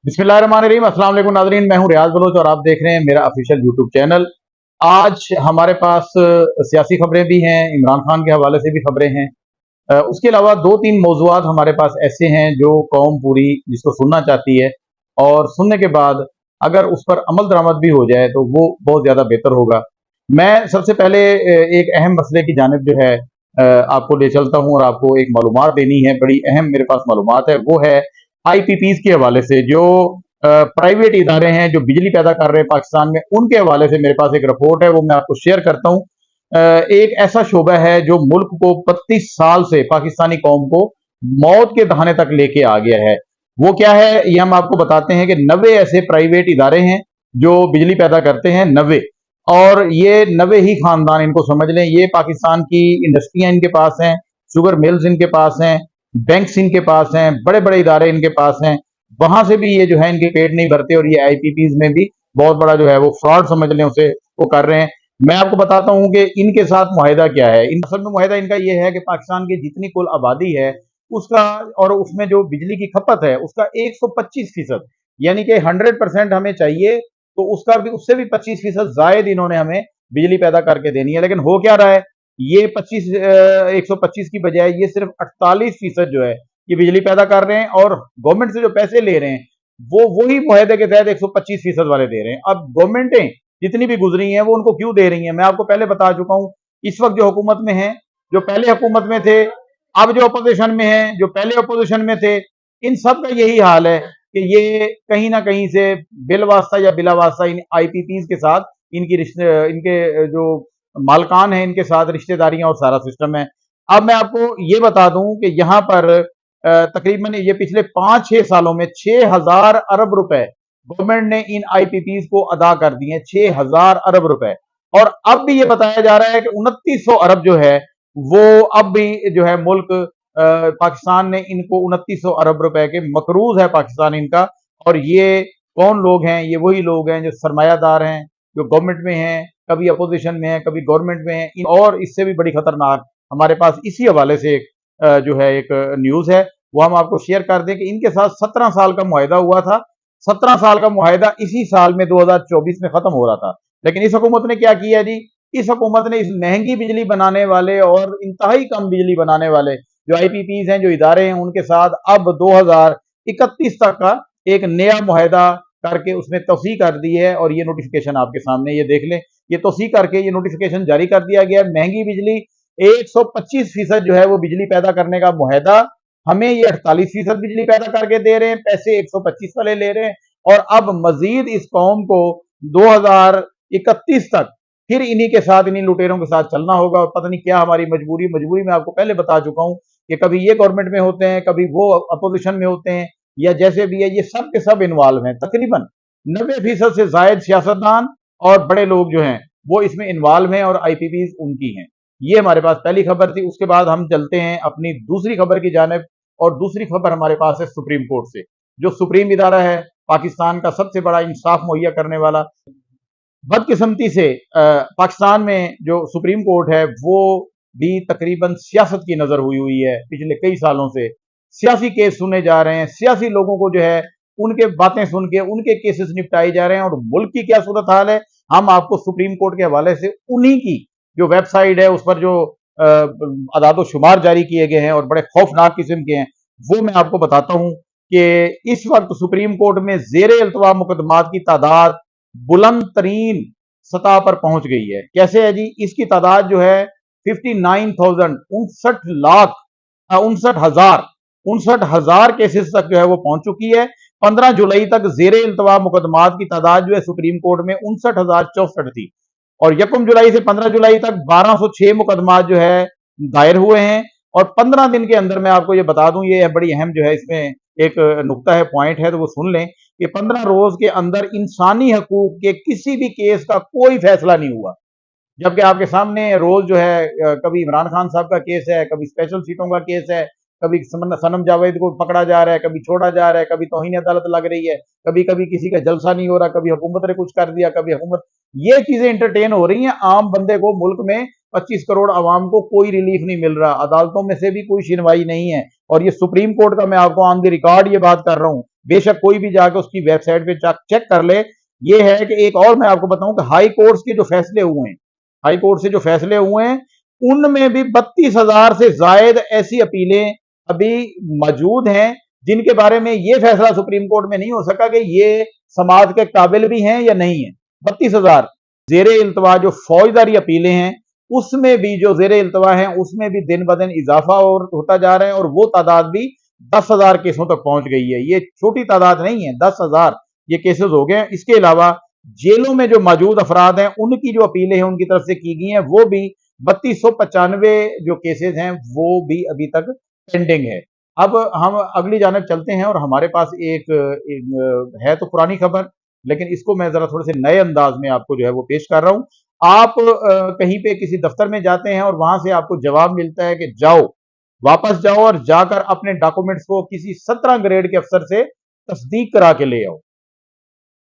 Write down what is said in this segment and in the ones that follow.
बिस्मिल्लाहिर्रहमानिर्रहीम। अस्सलाम वालेकुम नाज़रीन, मैं हूं रियाज बलोच और आप देख रहे हैं मेरा ऑफिशियल यूट्यूब चैनल। आज हमारे पास सियासी खबरें भी हैं, इमरान खान के हवाले से भी खबरें हैं। उसके अलावा दो तीन मौज़ूआत हमारे पास ऐसे हैं जो कौम पूरी जिसको सुनना चाहती है, और सुनने के बाद अगर उस पर अमल दरामद भी हो जाए तो वो बहुत ज़्यादा बेहतर होगा। मैं सबसे पहले एक अहम मसले की जानिब जो है आपको ले चलता हूं और आपको एक मालूमात देनी है। बड़ी अहम मेरे पास मालूमात है, वो है आईपीपीज के हवाले से। जो प्राइवेट इदारे हैं जो बिजली पैदा कर रहे हैं पाकिस्तान में, उनके हवाले से मेरे पास एक रिपोर्ट है, वो मैं आपको शेयर करता हूं। एक ऐसा शोबा है जो मुल्क को 32 साल से पाकिस्तानी कौम को मौत के दहाने तक लेके आ गया है। वो क्या है ये हम आपको बताते हैं कि 90 ऐसे प्राइवेट इदारे हैं जो बिजली पैदा करते हैं, 90। और ये 90 ही खानदान, इनको समझ लें, ये पाकिस्तान की इंडस्ट्रियां इनके पास हैं, शुगर मिल्स इनके पास हैं, बैंक्स इनके पास हैं, बड़े बड़े इदारे इनके पास हैं। वहां से भी ये जो है इनके पेट नहीं भरते, और ये आईपीपीज में भी बहुत बड़ा जो है वो फ्रॉड समझ लें उसे, वो कर रहे हैं। मैं आपको बताता हूं कि इनके साथ मुआहिदा क्या है। इन असल में मुआहिदा इनका ये है कि पाकिस्तान की जितनी कुल आबादी है उसका, और उसमें जो बिजली की खपत है उसका 125%, यानी कि 100% हमें चाहिए, तो उसका भी, उससे भी 25% जायद इन्होंने हमें बिजली पैदा करके देनी है। लेकिन हो क्या रहा है, ये 125 की बजाय ये सिर्फ 48% जो है ये बिजली पैदा कर रहे हैं, और गवर्नमेंट से जो पैसे ले रहे हैं वो वही मुआहदे के तहत 125% वाले दे रहे हैं। अब गवर्नमेंटें जितनी भी गुजरी हैं वो उनको क्यों दे रही हैं, मैं आपको पहले बता चुका हूं। इस वक्त जो हुकूमत में है, जो पहले हुकूमत में थे, अब जो अपोजिशन में है, जो पहले अपोजिशन में थे, इन सब का यही हाल है कि ये कहीं ना कहीं से बिल वास्ता या बिला वास्ता इन आईपीपीज के साथ इनकी रिश्ते, इनके जो मालकान है इनके साथ रिश्तेदारियां और सारा सिस्टम है। अब मैं आपको ये बता दूं कि यहां पर तकरीबन ये पिछले 5-6 सालों में 6,000 अरब रुपए गवर्नमेंट ने इन आईपीपीज को अदा कर दिए, 6,000 अरब रुपए। और अब भी ये बताया जा रहा है कि 2900 अरब जो है वो अब भी जो है मुल्क पाकिस्तान ने इनको 2900 अरब रुपए के मकरूज है पाकिस्तान इनका। और ये कौन लोग हैं, ये वही लोग हैं जो सरमायादार हैं, जो गवर्नमेंट में हैं, कभी अपोजिशन में है, कभी गवर्नमेंट में है। और इससे भी बड़ी खतरनाक हमारे पास इसी हवाले से एक जो है एक न्यूज है, वो हम आपको शेयर कर दें कि इनके साथ 17 साल का मुआहिदा हुआ था। 17 साल का मुआहिदा इसी साल में 2024 में खत्म हो रहा था। लेकिन इस हुकूमत ने क्या किया जी, इस हुकूमत ने इस महंगी बिजली बनाने वाले और इंतहाई कम बिजली बनाने वाले जो आईपीपीज हैं, जो इदारे हैं, उनके साथ अब 2031 तक का एक नया मुआहिदा करके उसमें तोसी कर दी है। और ये नोटिफिकेशन आपके सामने, ये देख लें, ये तोसी करके ये नोटिफिकेशन जारी कर दिया गया। महंगी बिजली 125% जो है वो बिजली पैदा करने का मुआहिदा, हमें ये 48% बिजली पैदा करके दे रहे हैं, पैसे 125 वाले ले रहे हैं। और अब मजीद इस कौम को 2031 तक फिर इन्हीं के साथ, इन्हीं लुटेरों के साथ चलना होगा। और पता नहीं क्या हमारी मजबूरी, मजबूरी मैं आपको पहले बता चुका हूं कि कभी ये गवर्नमेंट में होते हैं, कभी वो अपोजिशन में होते हैं, या जैसे भी है, ये सब के सब इन्वॉल्व हैं। तकरीबन 90% से जायद सियासतदान और बड़े लोग जो हैं वो इसमें इन्वॉल्व हैं, और आईपीपीज उनकी हैं। ये हमारे पास पहली खबर थी। उसके बाद हम चलते हैं अपनी दूसरी खबर की जानिब, और दूसरी खबर हमारे पास है सुप्रीम कोर्ट से। जो सुप्रीम इदारा है पाकिस्तान का सबसे बड़ा इंसाफ मुहैया करने वाला, बदकिस्मती से पाकिस्तान में जो सुप्रीम कोर्ट है वो भी तकरीबन सियासत की नजर हुई हुई है। पिछले कई सालों से सियासी केस सुने जा रहे हैं, सियासी लोगों को जो है उनके बातें सुन के उनके केसेस निपटाए जा रहे हैं। और मुल्क की क्या सूरत हाल है, हम आपको सुप्रीम कोर्ट के हवाले से उन्हीं की जो वेबसाइट है उस पर जो अदादो शुमार जारी किए गए हैं और बड़े खौफनाक किस्म के हैं, वो मैं आपको बताता हूं कि इस वक्त सुप्रीम कोर्ट में जेर अल्तवा मुकदमात की तादाद बुलंद तरीन सतह पर पहुंच गई है। कैसे है जी, इसकी तादाद जो है 59,000, 59 लाख, 59,000, 59,000 केसेस तक जो है वो पहुंच चुकी है। 15 जुलाई तक जेर इल्तवा मुकदमात की तादाद जो है सुप्रीम कोर्ट में 59,064 थी। और यकम जुलाई से 15 जुलाई तक 1206 मुकदमात जो है दायर हुए हैं। और 15 दिन के अंदर मैं आपको ये बता दूं, ये बड़ी अहम जो है इसमें एक नुक्ता है, पॉइंट है, तो वो सुन लें कि 15 रोज के अंदर इंसानी हकूक के किसी भी केस का कोई फैसला नहीं हुआ। जबकि आपके सामने रोज जो है कभी इमरान खान साहब का केस है, कभी स्पेशल सीटों का केस है, कभी सनम जावेद को पकड़ा जा रहा है, कभी छोड़ा जा रहा है, कभी तौहीन अदालत लग रही है, कभी कभी किसी का जलसा नहीं हो रहा, कभी हुकूमत ने कुछ कर दिया, कभी हुकूमत, ये चीजें इंटरटेन हो रही हैं। आम बंदे को, मुल्क में 25 करोड़ आवाम को कोई रिलीफ नहीं मिल रहा, अदालतों में से भी कोई सुनवाई नहीं है। और ये सुप्रीम कोर्ट का मैं आपको ऑन द रिकॉर्ड ये बात कर रहा हूं, बेशक कोई भी जाकर उसकी वेबसाइट पे चेक कर ले। ये है कि एक और मैं आपको बताऊं कि हाई कोर्ट के जो फैसले हुए हैं, हाई कोर्ट से जो फैसले हुए हैं, उनमें भी 32,000 से जायद ऐसी अपीलें अभी मौजूद हैं जिनके बारे में ये फैसला सुप्रीम कोर्ट में नहीं हो सका कि ये समाज के काबिल भी हैं या नहीं है। 32,000 जेरे इल्तवा जो फौजदारी अपीलें हैं, उसमें भी जो जेरे इल्तवा हैं, उसमें भी दिन ब दिन इजाफा और होता जा रहा है, और वो तादाद भी 10,000 केसों तक पहुंच गई है। ये छोटी तादाद नहीं है, 10,000 ये केसेस हो गए हैं। इसके अलावा जेलों में जो मौजूद अफराद हैं, उनकी जो अपीलें हैं उनकी तरफ से की गई हैं, वो भी 3295 जो केसेस हैं वो भी अभी तक पेंडिंग है। अब हम अगली जानब चलते हैं, और हमारे पास एक है तो पुरानी खबर, लेकिन इसको मैं जरा थोड़े से नए अंदाज में आपको जो है वो पेश कर रहा हूं। आप कहीं पे किसी दफ्तर में जाते हैं और वहां से आपको जवाब मिलता है कि जाओ, वापस जाओ और जाकर अपने डॉक्यूमेंट्स को किसी 17 ग्रेड के अफसर से तस्दीक करा के ले आओ।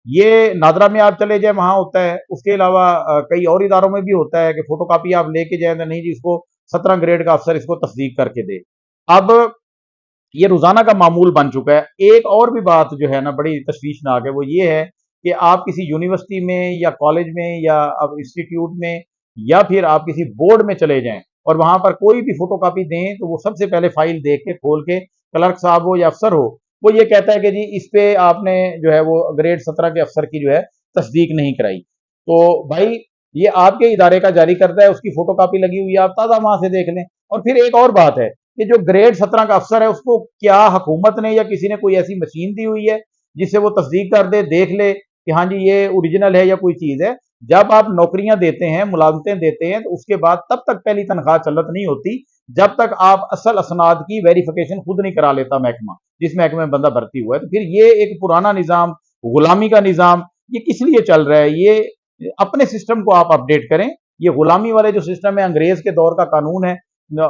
ये नादरा में आप चले जाए वहां होता है। उसके अलावा कई और इदारों में भी होता है कि फोटोकॉपी आप लेके जाए तो नहीं जी, इसको 17 ग्रेड का अफसर इसको तस्दीक करके दे। अब ये रोजाना का मामूल बन चुका है। एक और भी बात जो है ना बड़ी तशवीशनाक है, वो ये है कि आप किसी यूनिवर्सिटी में या कॉलेज में या अब इंस्टीट्यूट में या फिर आप किसी बोर्ड में चले जाएं और वहां पर कोई भी फोटोकॉपी दें, तो वो सबसे पहले फाइल देख के खोल के, क्लर्क साहब हो या अफसर हो, वो ये कहता है कि जी इस पे आपने जो है वो ग्रेड 17 के अफसर की जो है तस्दीक नहीं कराई। तो भाई, ये आपके इदारे का जारी करता है, उसकी फोटोकॉपी लगी हुई है, आप ताज़ा वहां से देख लें। और फिर एक और बात है कि जो ग्रेड 17 का अफसर है, उसको क्या हुकूमत ने या किसी ने कोई ऐसी मशीन दी हुई है जिससे वो तस्दीक कर दे, देख ले कि हाँ जी ये ओरिजिनल है या कोई चीज है। जब आप नौकरियां देते हैं, मुलाजमतें देते हैं, तो उसके बाद तब तक पहली तनख्वाह चलत नहीं होती जब तक आप असल असनाद की वेरिफिकेशन खुद नहीं करा लेता महकमा, जिस महकमे में बंदा भर्ती हुआ है। तो फिर ये एक पुराना निजाम, गुलामी का निजाम, ये किस लिए चल रहा है? ये अपने सिस्टम को आप अपडेट करें। ये गुलामी वाले जो सिस्टम है, अंग्रेज के दौर का कानून है,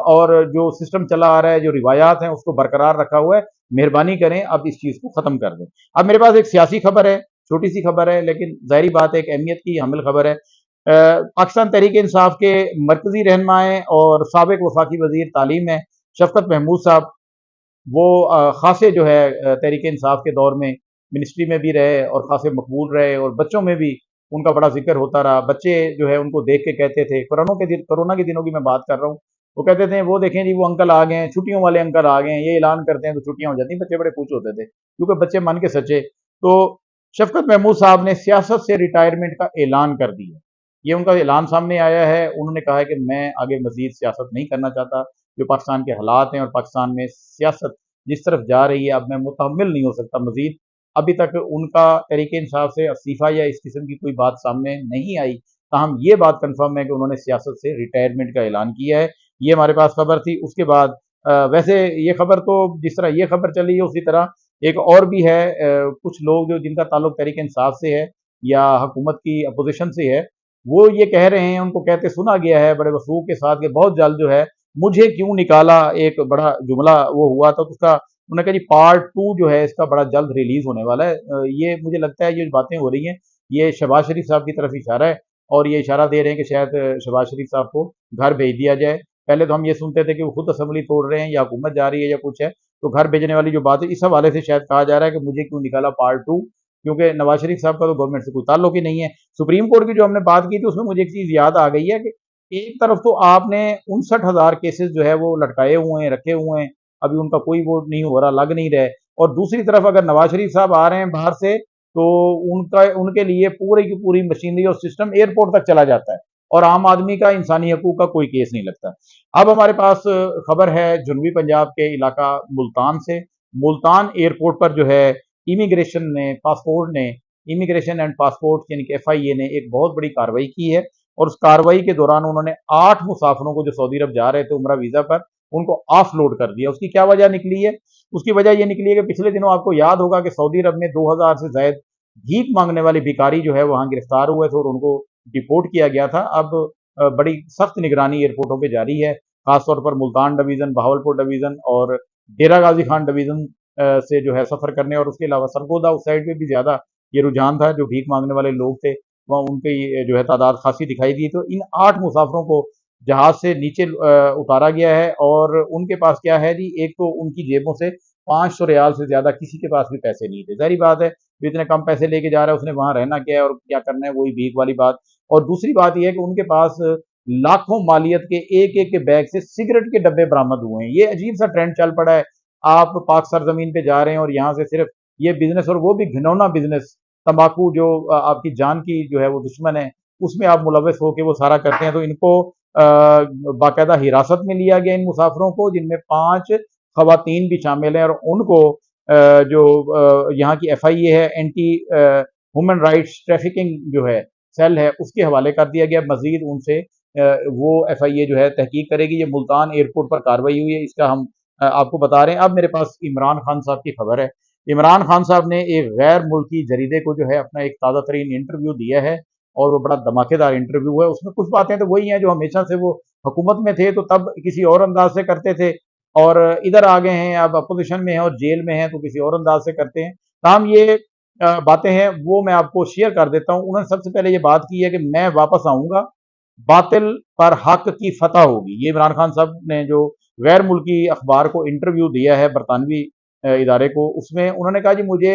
और जो सिस्टम चला आ रहा है, जो रिवायात हैं, उसको बरकरार रखा हुआ है। मेहरबानी करें अब इस चीज को खत्म कर दें। अब मेरे पास एक सियासी खबर है, छोटी सी खबर है, लेकिन जाहिर बात है एक अहमियत की हामिल खबर है। पाकिस्तान तहरीक इंसाफ के मरकजी रहनुमाएं और साबिक वफाकी वजीर तालीम है शफकत महमूद साहब, वो खासे जो है तहरीक इंसाफ के दौर में मिनिस्ट्री में भी रहे और खासे मकबूल रहे, और बच्चों में भी उनका बड़ा जिक्र होता रहा। बच्चे जो है उनको देख के कहते थे, कोरोना के दिनों की मैं बात कर रहा हूँ, वो कहते थे वो देखें जी वो अंकल आ गए हैं, छुट्टियों वाले अंकल आ गए हैं, ये ऐलान करते हैं तो छुट्टियां हो जाती हैं। बच्चे बड़े खुश होते थे क्योंकि बच्चे मन के सच्चे। तो शफकत महमूद साहब ने सियासत से रिटायरमेंट का ऐलान कर दिया। ये उनका ऐलान सामने आया है। उन्होंने कहा है कि मैं आगे मजीद सियासत नहीं करना चाहता। जो पाकिस्तान के हालात हैं और पाकिस्तान में सियासत जिस तरफ जा रही है, अब मैं मुतहम्मिल नहीं हो सकता मजीद। अभी तक उनका तरीके इंसाफ से इस्तीफा या इस किस्म की कोई बात सामने नहीं आई, ताहम ये बात कंफर्म है कि उन्होंने सियासत से रिटायरमेंट का ऐलान किया है। ये हमारे पास खबर थी। उसके बाद वैसे ये खबर तो जिस तरह ये खबर चली है उसी तरह एक और भी है। कुछ लोग जो जिनका ताल्लुक तहरीक इंसाफ से है या हुकूमत की अपोजिशन से है, वो ये कह रहे हैं, उनको कहते सुना गया है बड़े वसूख के साथ कि बहुत जल्द जो है मुझे क्यों निकाला, एक बड़ा जुमला वो हुआ था, तो उसका उन्होंने कहा जी पार्ट 2 जो है इसका बड़ा जल्द रिलीज होने वाला है। ये मुझे लगता है ये जो बातें हो रही हैं, ये शहबाज शरीफ साहब की तरफ इशारा है, और ये इशारा दे रहे हैं कि शायद शहबाज शरीफ साहब को घर भेज दिया जाए। पहले तो हम ये सुनते थे कि वो खुद असेंबली तोड़ रहे हैं या हुकूमत जा रही है या कुछ है, तो घर भेजने वाली जो बात है इस हवाले से शायद कहा जा रहा है कि मुझे क्यों निकाला पार्ट 2, क्योंकि नवाज शरीफ साहब का तो गवर्नमेंट से कोई ताल्लुक ही नहीं है। सुप्रीम कोर्ट की जो हमने बात की थी उसमें मुझे एक चीज याद आ गई है कि एक तरफ तो आपने 59,000 केसेस जो है वो लटकाए हुए हैं, रखे हुए हैं, अभी उनका कोई वो नहीं हो रहा, लग नहीं रहा है, और दूसरी तरफ अगर नवाज शरीफ साहब आ रहे हैं बाहर से, तो उनका उनके लिए पूरी की पूरी मशीनरी और सिस्टम एयरपोर्ट तक चला जाता है, और आम आदमी का इंसानी हकूक का कोई केस नहीं लगता। अब हमारे पास खबर है जनूबी पंजाब के इलाका मुल्तान से। मुल्तान एयरपोर्ट पर जो है इमिग्रेशन एंड पासपोर्ट यानी कि FIA ने एक बहुत बड़ी कार्रवाई की है, और उस कार्रवाई के दौरान उन्होंने 8 मुसाफिरों को जो सऊदी अरब जा रहे थे उम्रा वीजा पर, उनको ऑफ लोड कर दिया। उसकी क्या वजह निकली है? उसकी वजह यह निकली है कि पिछले दिनों आपको याद होगा कि सऊदी अरब में 2000 से ज्यादा भीख मांगने वाले भिखारी जो है वहां गिरफ्तार हुए थे और उनको डिपोर्ट किया गया था। अब बड़ी सख्त निगरानी एयरपोर्टों पर जारी है, खासतौर पर मुल्तान डिवीजन, बहावलपुर डिवीजन और डेरा गाजी खान डिवीजन से जो है सफर करने, और उसके अलावा सरगोदा उस साइड पे भी ज्यादा ये रुझान था। जो भीख मांगने वाले लोग थे वहाँ उनकी जो है तादाद खासी दिखाई दी। तो इन 8 मुसाफिरों को जहाज से नीचे उतारा गया है, और उनके पास क्या है जी, एक तो उनकी जेबों से 500 रियाल से ज़्यादा किसी के पास भी पैसे नहीं थे। ज़ाहिर बात है, जो इतने कम पैसे लेके जा रहा है, उसने वहाँ रहना क्या है और क्या करना है, वही भीख वाली बात। और दूसरी बात ये है कि उनके पास लाखों मालियत के एक-एक के बैग से सिगरेट के डब्बे बरामद हुए हैं। ये अजीब-सा ट्रेंड चल पड़ा है। आप पाक सरज़मीन पे जा रहे हैं और यहाँ से सिर्फ़ ये बिज़नेस, और वो भी घिनौना बिज़नेस, तम्बाकू जो आपकी जान की जो है वो दुश्मन है, उसमें आप मुलव्वस होके वो सारा करते हैं। तो इनको बाकायदा हिरासत में लिया गया इन मुसाफिरों को, जिनमें 5 खवातीन भी शामिल हैं, और उनको जो यहाँ की एफआईए है, एंटी ह्यूमन राइट्स ट्रैफिकिंग जो है सेल है, उसके हवाले कर दिया गया। मजीद उनसे वो एफआईए जो है तहकीक करेगी। ये मुल्तान एयरपोर्ट पर कार्रवाई हुई है, इसका हम आपको बता रहे हैं। अब मेरे पास इमरान खान साहब की खबर है। इमरान खान साहब ने एक गैर मुल्की जरीदे को जो है अपना एक ताज़ा तरीन इंटरव्यू दिया है, और वो बड़ा धमाकेदार इंटरव्यू है। उसमें कुछ बातें तो वही हैं जो हमेशा से वो हुकूमत में थे तो तब किसी और अंदाज से करते थे, और इधर आ गए हैं, अब अपोजिशन में हैं और जेल में हैं तो किसी और अंदाज से करते हैं। तमाम ये बातें हैं, वो मैं आपको शेयर कर देता हूँ। उन्होंने सबसे पहले ये बात की है कि मैं वापस आऊँगा, बातिल पर हक की फतह होगी। ये इमरान खान साहब ने जो गैर मुल्की अखबार को इंटरव्यू दिया है, बरतानवी इदारे को, उसमें उन्होंने कहा जी मुझे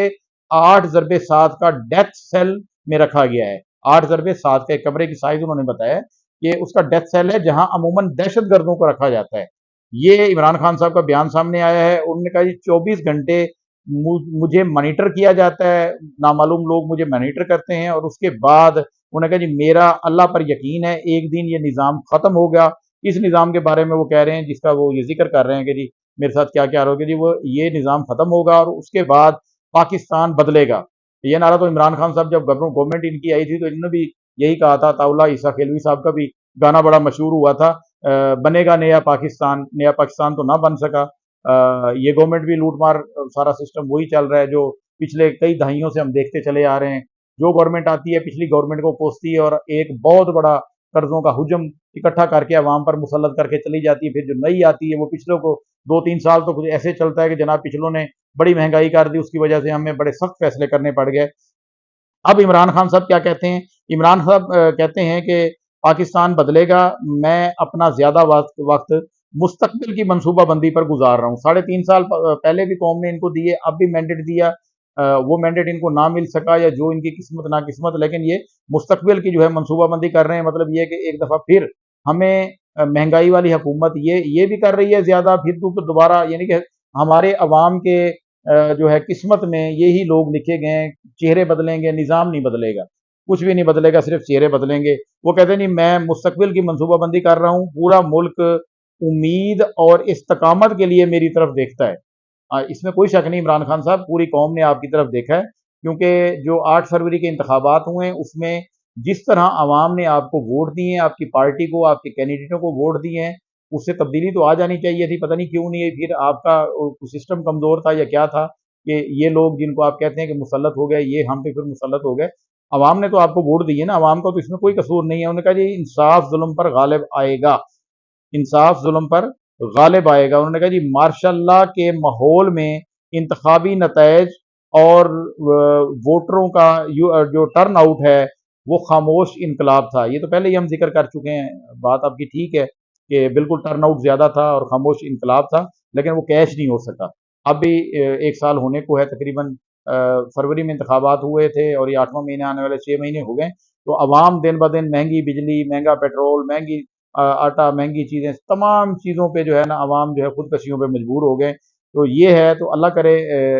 8/7 का डेथ सेल में रखा गया है। 8/7 का एक कमरे की साइज उन्होंने बताया कि उसका डेथ सेल है, जहां अमूमन दहशत गर्दों को रखा जाता है। ये इमरान खान साहब का बयान सामने आया है। उन्होंने कहा जी 24 घंटे मुझे मॉनिटर किया जाता है, नामालूम लोग मुझे मॉनिटर करते हैं, और उसके बाद उन्होंने कहा जी मेरा अल्लाह पर यकीन है, एक दिन ये निज़ाम ख़त्म होगा। इस निज़ाम के बारे में वो कह रहे हैं, जिसका वो ये जिक्र कर रहे हैं कि जी मेरे साथ क्या क्या होगा जी, वो ये निज़ाम ख़त्म होगा और उसके बाद पाकिस्तान बदलेगा। ये नारा तो इमरान खान साहब जब गवर्नमेंट इनकी आई थी तो इन्होंने भी यही कहा था। ताउला ईसा खेलवी साहब का भी गाना बड़ा मशहूर हुआ था, बनेगा नया पाकिस्तान तो ना बन सका। ये गवर्नमेंट भी लूट मार, सारा सिस्टम वही चल रहा है जो पिछले कई दहाइयों से हम देखते चले आ रहे हैं। जो गवर्नमेंट आती है पिछली गवर्नमेंट को कोसती है और एक बहुत बड़ा कर्जों का हुजम इकट्ठा करके अवाम पर मुसल्लत करके चली जाती है। फिर जो नई आती है वो पिछलों को 2-3 साल तो कुछ ऐसे चलता है कि जनाब पिछलों ने बड़ी महंगाई कर दी, उसकी वजह से हमें बड़े सख्त फैसले करने पड़ गए। अब इमरान खान साहब क्या कहते हैं? इमरान साहब कहते हैं कि पाकिस्तान बदलेगा, मैं अपना ज़्यादा वक़्त मुस्तक़बिल की मनसूबाबंदी पर गुज़ार रहा हूँ। साढ़े 3 साल पहले भी कौम ने इनको दिए, अब भी मैंडेट दिया। वो मैंडेट इनको ना मिल सका या जो इनकी किस्मत नाकिस्मत, लेकिन ये मुस्तक़बिल की जो है मनसूबाबंदी कर रहे हैं। मतलब ये है कि एक दफ़ा फिर हमें महंगाई वाली हुकूमत ये भी कर रही है ज़्यादा, फिर तो दोबारा यानी कि हमारे अवाम के जो है किस्मत में यही लोग लिखे गए हैं। चेहरे बदलेंगे, निज़ाम नहीं बदलेगा, कुछ भी नहीं बदलेगा, सिर्फ चेहरे बदलेंगे। वो कहते हैं नहीं, मैं मुस्तकबिल की मनसूबाबंदी कर रहा हूँ, पूरा मुल्क उम्मीद और इस्तकामत के लिए मेरी तरफ देखता है। इसमें कोई शक नहीं, इमरान खान साहब पूरी कौम ने आपकी तरफ देखा है, क्योंकि जो 8 फरवरी के इंतखाबात हुए हैं उसमें जिस तरह आवाम ने आपको वोट दिए हैं, आपकी पार्टी को, आपके कैंडिडेटों को वोट दिए हैं, उससे तब्दीली तो आ जानी चाहिए थी। पता नहीं क्यों नहीं है, फिर आपका सिस्टम कमज़ोर था या क्या था कि ये लोग जिनको आप कहते हैं कि मुसल्लत हो गए, ये हम पे फिर मुसल्लत हो गए। अवाम ने तो आपको वोट दिए ना, अवाम का तो इसमें कोई कसूर नहीं है। उन्होंने कहा जी इंसाफ जुल्म पर गालिब आएगा, इंसाफ जुल्म पर गालिब आएगा। उन्होंने कहा जी मार्शल्लाह के माहौल में इंतखाबी नतज और वोटरों का जो टर्न आउट है वो खामोश इनकलाब था। ये तो पहले ही हम जिक्र कर चुके हैं, बात आपकी ठीक है कि बिल्कुल टर्न आउट ज़्यादा था और खामोश इनकलाब था, लेकिन वो कैश नहीं हो सका। अब भी 1 साल होने को है तकरीबन। फरवरी में इंतखाबात हुए थे और ये 8वां महीना आने वाले, 6 महीने हो गए। तो अवाम दिन ब दिन महंगी बिजली, महंगा पेट्रोल, महंगी आटा, महंगी चीज़ें, तमाम चीज़ों पे जो है ना अवाम जो है खुदकशियों पे मजबूर हो गए। तो ये है, तो अल्लाह करे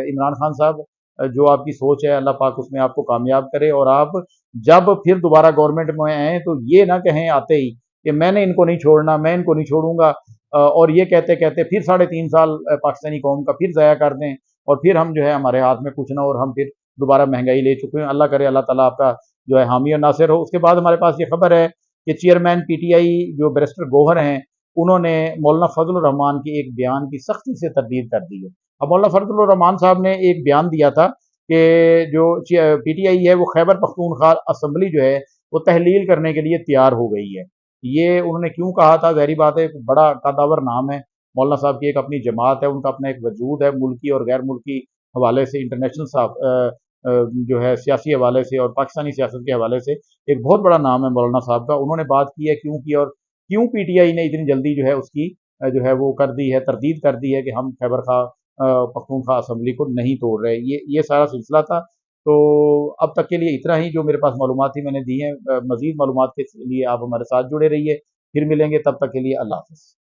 इमरान खान साहब जो आपकी सोच है अल्लाह पाक उसमें आपको कामयाब करे, और आप जब फिर दोबारा गवर्नमेंट में आएँ तो ये ना कहें आते ही कि मैंने इनको नहीं छोड़ना, मैं इनको नहीं छोड़ूँगा, और ये कहते-कहते फिर साढ़े 3 साल पाकिस्तानी कौम का फिर ज़ाया कर दें, और फिर हम जो है हमारे हाथ में कुछ ना हो और हम फिर दोबारा महँगाई ले चुके हैं। अल्लाह करे अल्लाह ताला आपका जो है हामी और नासिर हो। उसके बाद हमारे पास ये खबर है कि चेयरमैन पीटीआई जो बैरिस्टर गौहर हैं, उन्होंने मौलाना फजल रहमान के एक बयान की सख्ती से तरदीद कर दी है। अब मौलाना फजल रहमान साहब ने एक बयान दिया था कि जो पीटीआई है वो खैबर पख्तूनख्वा असम्बली जो है वो तहलील करने के लिए तैयार हो गई है। ये उन्होंने क्यों कहा था? ज़ाहिर बात है, बड़ा कदावर नाम है। मौलाना साहब की एक अपनी जमात है, उनका अपना एक वजूद है, मुल्की और गैर मुल्की हवाले से, इंटरनेशनल साहब जो है सियासी हवाले से और पाकिस्तानी सियासत के हवाले से एक बहुत बड़ा नाम है मौलाना साहब का। उन्होंने बात की है क्यों की, और क्यों पीटीआई ने इतनी जल्दी जो है उसकी जो है वो कर दी है, तरदीद कर दी है कि हम खैबर खा पख्तूनख्वा असम्बली को नहीं तोड़ रहे। ये सारा सिलसिला था। तो अब तक के लिए इतना ही जो मेरे पास मालूमात थी मैंने दी हैं। मज़ीद मालूमात के लिए आप हमारे साथ जुड़े रहिए। फिर मिलेंगे, तब तक के लिए अल्लाह हाफ़िज़।